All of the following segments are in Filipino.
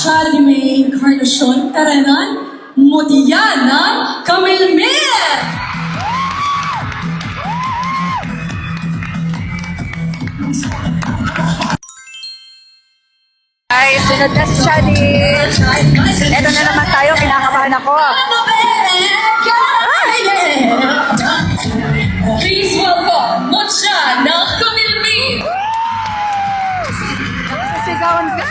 siya ni may inkarnasyon taranan Modiana Camilmer! Ay, sunod na si Shadi. Eto na naman tayo, kinakabahan ako. Please welcome Modiana Camilmer! Sisigawan ka.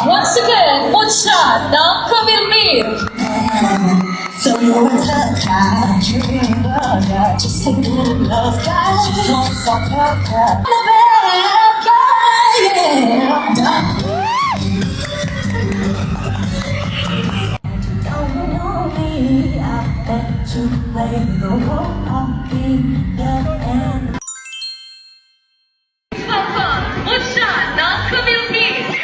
Once again, Modiana Camilmer! So you want to catch you in love, just a little love, guys. She don't fuck up, the bad guy, yeah. Don't know me, I bet you play the role of being young and Welcome Modiana Camilmer!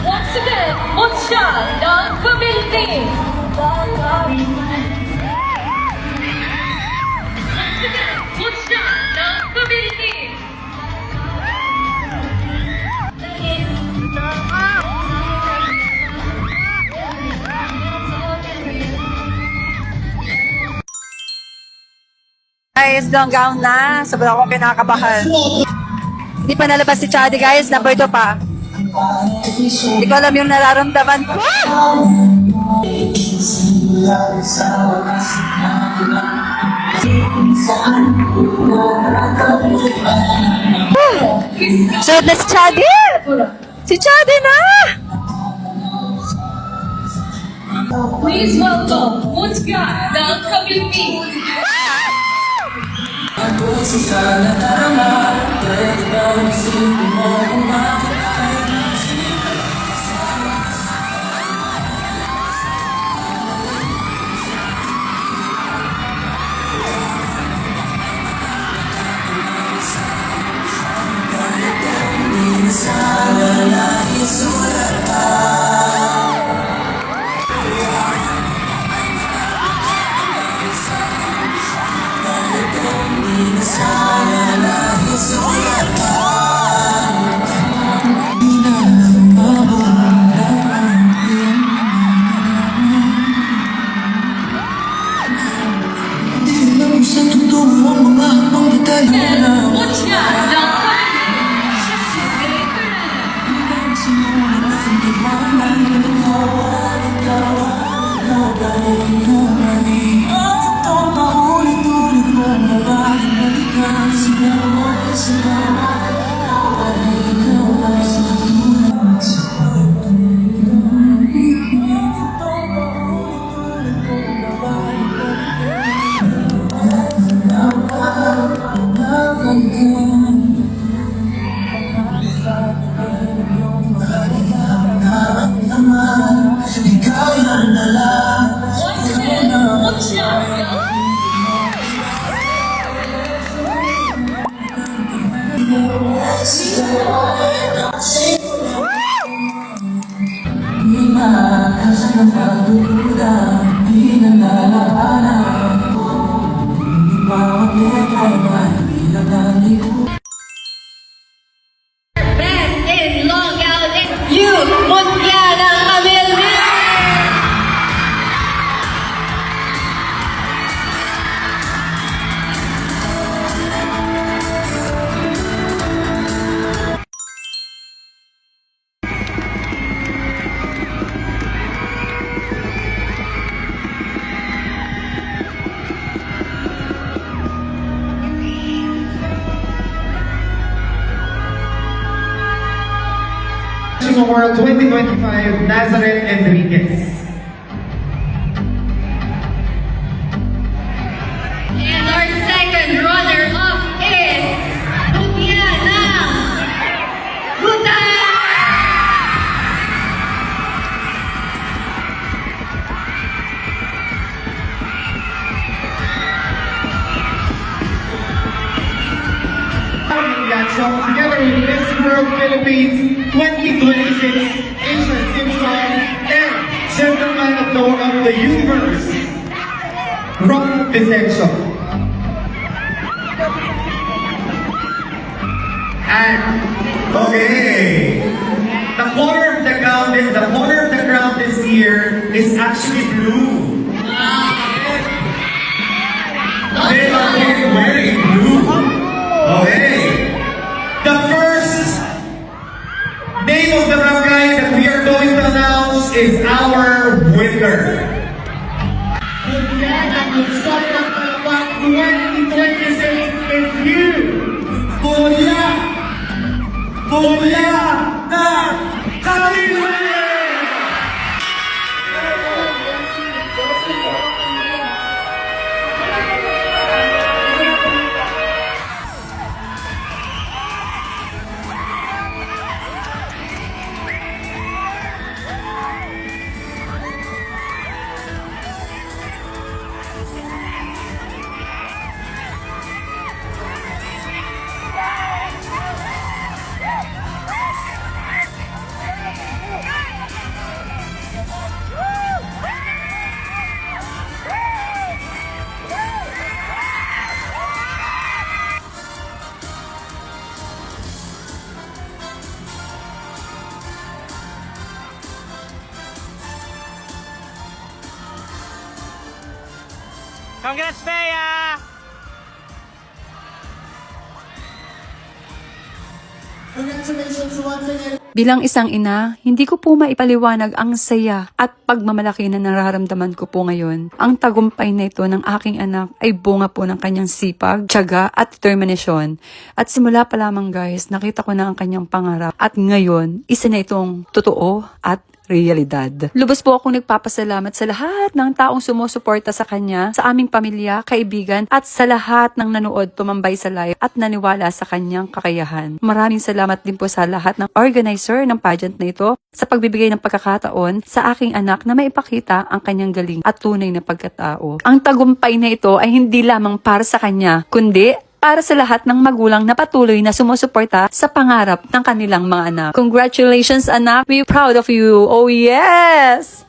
Once again, Modiana Camilmer! Once again, Modiana Camilmer! Guys, long gown na. Sobrang akong kinakabahan. Hindi pa nalabas si Shadi, guys. Number 2 pa. Hindi ko alam yung nararamdaman ko. Sunod na si Shadi! Si Shadi na! Please welcome Modiana Camilmer! Modiana Best in Long Island, you, Modiana Camilmer! Fashion World 2025, Nazareth Enriquez. And our second runner-up is Luciana Guta. Together with Miss World Philippines 2026, Asia Simpson, and Gentleman of the Universe, Ron Vicencio. And okay, the color of the ground this year is actually blue. They are wearing blue. Okay. The first name of the barangay that we are going to announce is our winner. The 2026 is you. Kuya na Kaliwe! Congrats, Bea! Congratulations once again. Bilang isang ina, hindi ko po maipaliwanag ang saya at pagmamalaki na nararamdaman ko po ngayon. Ang tagumpay na ito ng aking anak ay bunga po ng kanyang sipag, tiyaga at determinasyon. At simula pa lamang guys, nakita ko na ang kanyang pangarap. At ngayon, isa na itong totoo at realidad. Lubos po akong nagpapasalamat sa lahat ng taong sumusuporta sa kanya, sa aming pamilya, kaibigan, at sa lahat ng nanood tumambay sa live at naniwala sa kanyang kakayahan. Maraming salamat din po sa lahat ng organizer ng pageant na ito sa pagbibigay ng pagkakataon sa aking anak na maipakita ang kanyang galing at tunay na pagkatao. Ang tagumpay na ito ay hindi lamang para sa kanya, kundi para sa lahat ng magulang na patuloy na sumusuporta sa pangarap ng kanilang mga anak. Congratulations anak! We're proud of you! Oh yes!